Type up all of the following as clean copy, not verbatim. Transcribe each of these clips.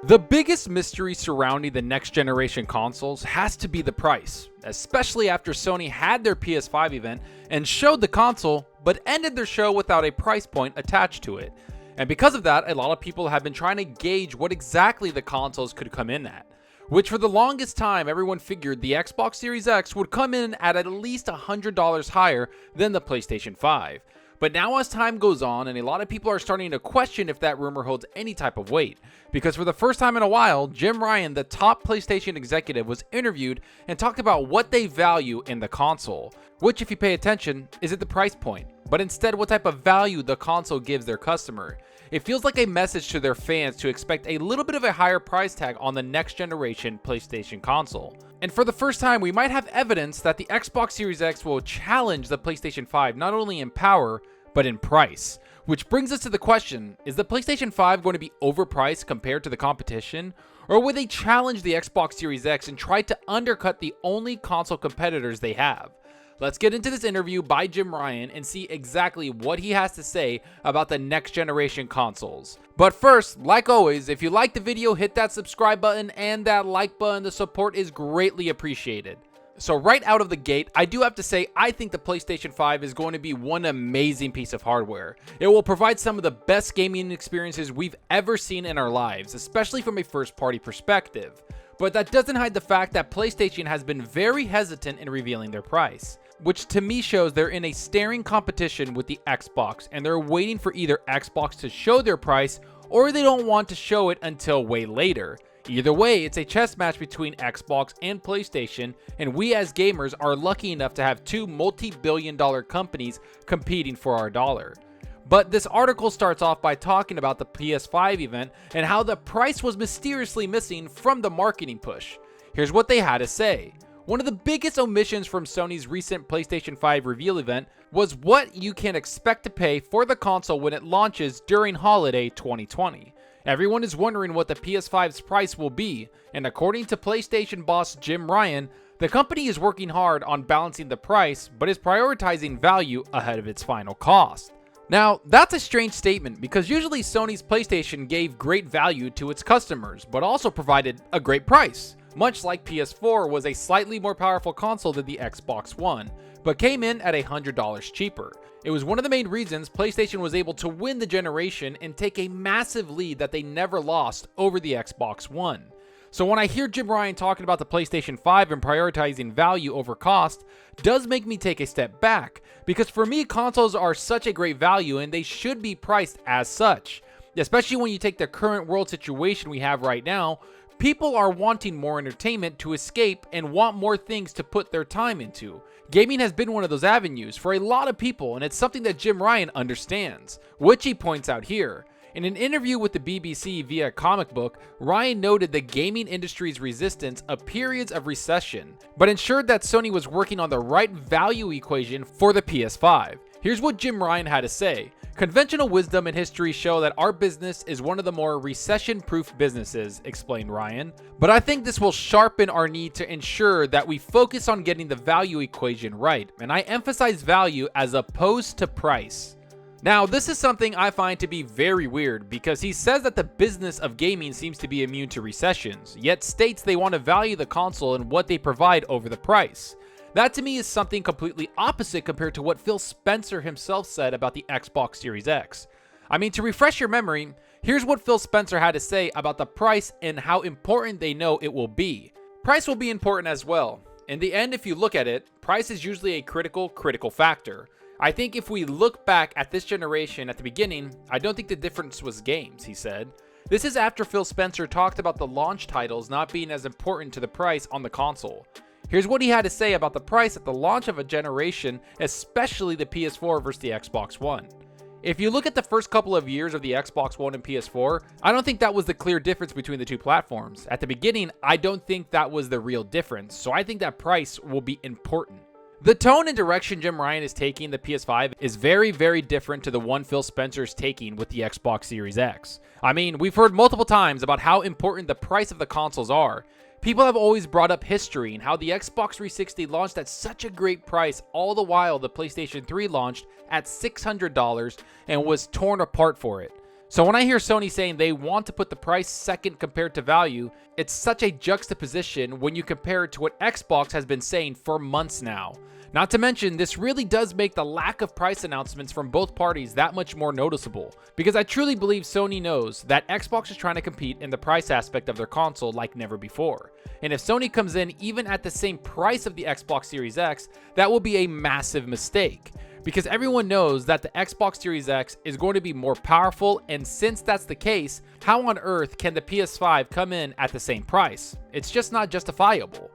The biggest mystery surrounding the next generation consoles has to be the price, especially after Sony had their PS5 event and showed the console, but ended their show without a price point attached to it. And because of that, a lot of people have been trying to gauge what exactly the consoles could come in at, which for the longest time everyone figured the Xbox Series X would come in at least $100 higher than the PlayStation 5. But now as time goes on, and a lot of people are starting to question if that rumor holds any type of weight, because for the first time in a while, Jim Ryan, the top PlayStation executive, was interviewed and talked about what they value in the console, which if you pay attention, isn't the price point, but instead what type of value the console gives their customer. It feels like a message to their fans to expect a little bit of a higher price tag on the next generation PlayStation console. And for the first time, we might have evidence that the Xbox Series X will challenge the PlayStation 5 not only in power, but in price. Which brings us to the question, is the PlayStation 5 going to be overpriced compared to the competition? Or will they challenge the Xbox Series X and try to undercut the only console competitors they have? Let's get into this interview by Jim Ryan and see exactly what he has to say about the next generation consoles. But first, like always, if you like the video, hit that subscribe button and that like button. The support is greatly appreciated. So right out of the gate, I do have to say I think the PlayStation 5 is going to be one amazing piece of hardware. It will provide some of the best gaming experiences we've ever seen in our lives, especially from a first-party perspective. But that doesn't hide the fact that PlayStation has been very hesitant in revealing their price, which to me shows they're in a staring competition with the Xbox, and they're waiting for either Xbox to show their price or they don't want to show it until way later. Either way, it's a chess match between Xbox and PlayStation, and we as gamers are lucky enough to have two multi-billion-dollar companies competing for our dollar. But this article starts off by talking about the PS5 event and how the price was mysteriously missing from the marketing push. Here's what they had to say. One of the biggest omissions from Sony's recent PlayStation 5 reveal event was what you can expect to pay for the console when it launches during holiday 2020. Everyone is wondering what the PS5's price will be, and according to PlayStation boss Jim Ryan, the company is working hard on balancing the price, but is prioritizing value ahead of its final cost. Now, that's a strange statement because usually Sony's PlayStation gave great value to its customers, but also provided a great price, much like PS4 was a slightly more powerful console than the Xbox One, but came in at $100 cheaper. It was one of the main reasons PlayStation was able to win the generation and take a massive lead that they never lost over the Xbox One. So when I hear Jim Ryan talking about the PlayStation 5 and prioritizing value over cost, does make me take a step back, because for me consoles are such a great value and they should be priced as such. Especially when you take the current world situation we have right now, people are wanting more entertainment to escape and want more things to put their time into. Gaming has been one of those avenues for a lot of people, and it's something that Jim Ryan understands, which he points out here. In an interview with the BBC via Comic Book, Ryan noted the gaming industry's resistance of periods of recession, but ensured that Sony was working on the right value equation for the PS5. Here's what Jim Ryan had to say. Conventional wisdom and history show that our business is one of the more recession-proof businesses, explained Ryan. But I think this will sharpen our need to ensure that we focus on getting the value equation right, and I emphasize value as opposed to price. Now, this is something I find to be very weird because he says that the business of gaming seems to be immune to recessions, yet states they want to value the console and what they provide over the price. That to me is something completely opposite compared to what Phil Spencer himself said about the Xbox Series X. I mean, to refresh your memory, here's what Phil Spencer had to say about the price and how important they know it will be. Price will be important as well. In the end, if you look at it, price is usually a critical factor. I think if we look back at this generation at the beginning, I don't think the difference was games, he said. This is after Phil Spencer talked about the launch titles not being as important to the price on the console. Here's what he had to say about the price at the launch of a generation, especially the PS4 versus the Xbox One. If you look at the first couple of years of the Xbox One and PS4, I don't think that was the clear difference between the two platforms. At the beginning, I don't think that was the real difference, so I think that price will be important. The tone and direction Jim Ryan is taking the PS5 is very different to the one Phil Spencer is taking with the Xbox Series X. I mean, we've heard multiple times about how important the price of the consoles are. People have always brought up history and how the Xbox 360 launched at such a great price, all the while the PlayStation 3 launched at $600 and was torn apart for it. So when I hear Sony saying they want to put the price second compared to value, it's such a juxtaposition when you compare it to what Xbox has been saying for months now. Not to mention, this really does make the lack of price announcements from both parties that much more noticeable, because I truly believe Sony knows that Xbox is trying to compete in the price aspect of their console like never before. And if Sony comes in even at the same price of the Xbox Series X, that will be a massive mistake, because everyone knows that the Xbox Series X is going to be more powerful, and since that's the case, how on earth can the PS5 come in at the same price? It's just not justifiable.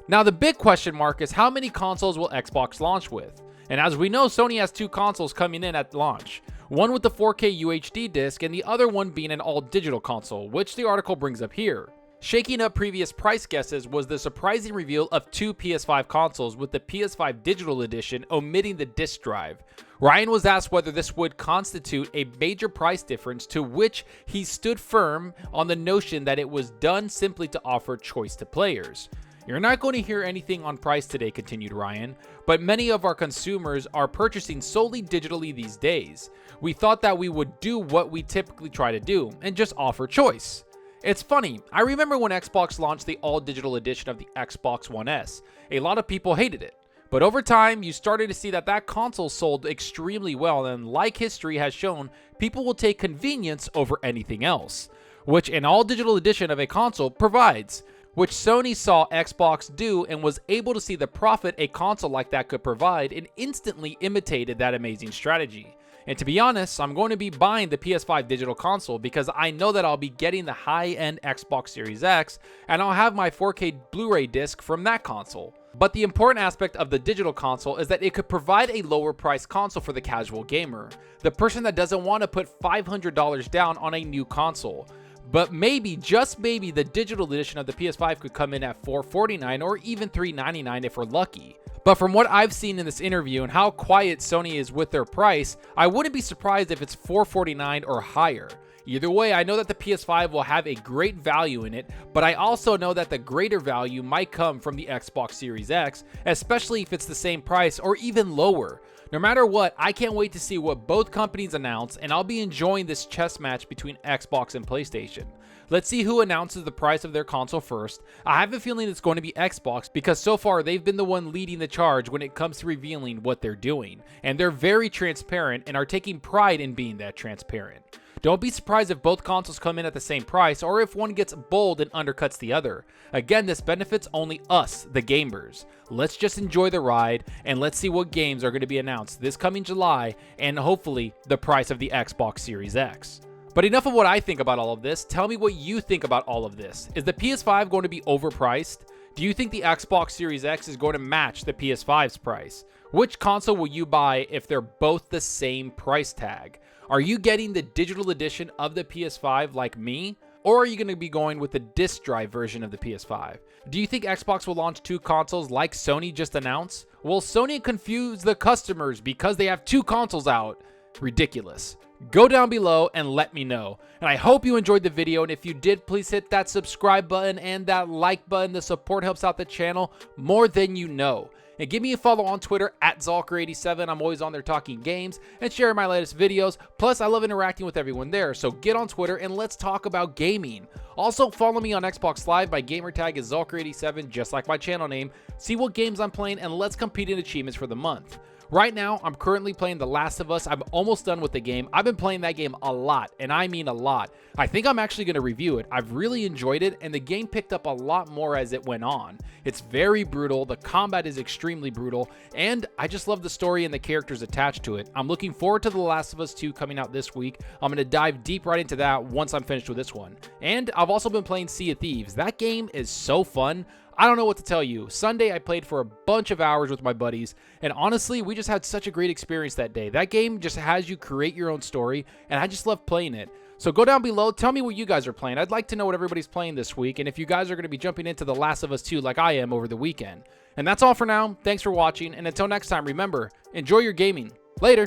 Now the big question mark is how many consoles will Xbox launch with? And as we know, Sony has two consoles coming in at launch. One with the 4K UHD disc and the other one being an all-digital console, which the article brings up here. Shaking up previous price guesses was the surprising reveal of two PS5 consoles, with the PS5 Digital Edition omitting the disc drive. Ryan was asked whether this would constitute a major price difference, to which he stood firm on the notion that it was done simply to offer choice to players. You're not going to hear anything on price today, continued Ryan, but many of our consumers are purchasing solely digitally these days. We thought that we would do what we typically try to do and just offer choice. It's funny, I remember when Xbox launched the all-digital edition of the Xbox One S. A lot of people hated it, but over time you started to see that console sold extremely well, and like history has shown, people will take convenience over anything else, which an all-digital edition of a console provides, which Sony saw Xbox do and was able to see the profit a console like that could provide, and instantly imitated that amazing strategy. And to be honest, I'm going to be buying the PS5 digital console because I know that I'll be getting the high-end Xbox Series X, and I'll have my 4K Blu-ray disc from that console. But the important aspect of the digital console is that it could provide a lower price console for the casual gamer, the person that doesn't want to put $500 down on a new console. But maybe, just maybe, the digital edition of the PS5 could come in at $449 or even $399 if we're lucky. But from what I've seen in this interview and how quiet Sony is with their price, I wouldn't be surprised if it's $449 or higher. Either way, I know that the PS5 will have a great value in it, but I also know that the greater value might come from the Xbox Series X, especially if it's the same price or even lower. No matter what, I can't wait to see what both companies announce, and I'll be enjoying this chess match between Xbox and PlayStation. Let's see who announces the price of their console first. I have a feeling it's going to be Xbox because so far they've been the one leading the charge when it comes to revealing what they're doing, and they're very transparent and are taking pride in being that transparent. Don't be surprised if both consoles come in at the same price, or if one gets bold and undercuts the other. Again, this benefits only us, the gamers. Let's just enjoy the ride, and let's see what games are going to be announced this coming July, and hopefully the price of the Xbox Series X. But enough of what I think about all of this. Tell me what you think about all of this. Is the PS5 going to be overpriced? Do you think the Xbox Series X is going to match the PS5's price? Which console will you buy if they're both the same price tag? Are you getting the digital edition of the PS5 like me? Or are you going to be going with the disc drive version of the PS5? Do you think Xbox will launch two consoles like Sony just announced? Will Sony confuse the customers because they have two consoles out? Ridiculous. Go down below and let me know. And I hope you enjoyed the video, and if you did, please hit that subscribe button and that like button. The support helps out the channel more than you know. And give me a follow on Twitter at Zalker87. I'm always on there talking games and sharing my latest videos. Plus, I love interacting with everyone there, so get on Twitter and let's talk about gaming. Also, follow me on Xbox Live. My gamertag is Zalker87, just like my channel name. See what games I'm playing, and let's compete in achievements for the month. Right now, I'm currently playing The Last of Us. I'm almost done with the game. I've been playing that game a lot, and I mean a lot. I think I'm actually going to review it. I've really enjoyed it, and the game picked up a lot more as it went on. It's very brutal. The combat is extremely brutal, and I just love the story and the characters attached to it. I'm looking forward to The Last of Us 2 coming out this week. I'm going to dive deep right into that once I'm finished with this one. And I've also been playing Sea of Thieves. That game is so fun. I don't know what to tell you. Sunday, I played for a bunch of hours with my buddies, and honestly, we just had such a great experience that day. That game just has you create your own story, and I just love playing it. So go down below, tell me what you guys are playing. I'd like to know what everybody's playing this week, and if you guys are going to be jumping into The Last of Us 2 like I am over the weekend. And that's all for now. Thanks for watching, and until next time, remember, enjoy your gaming. Later.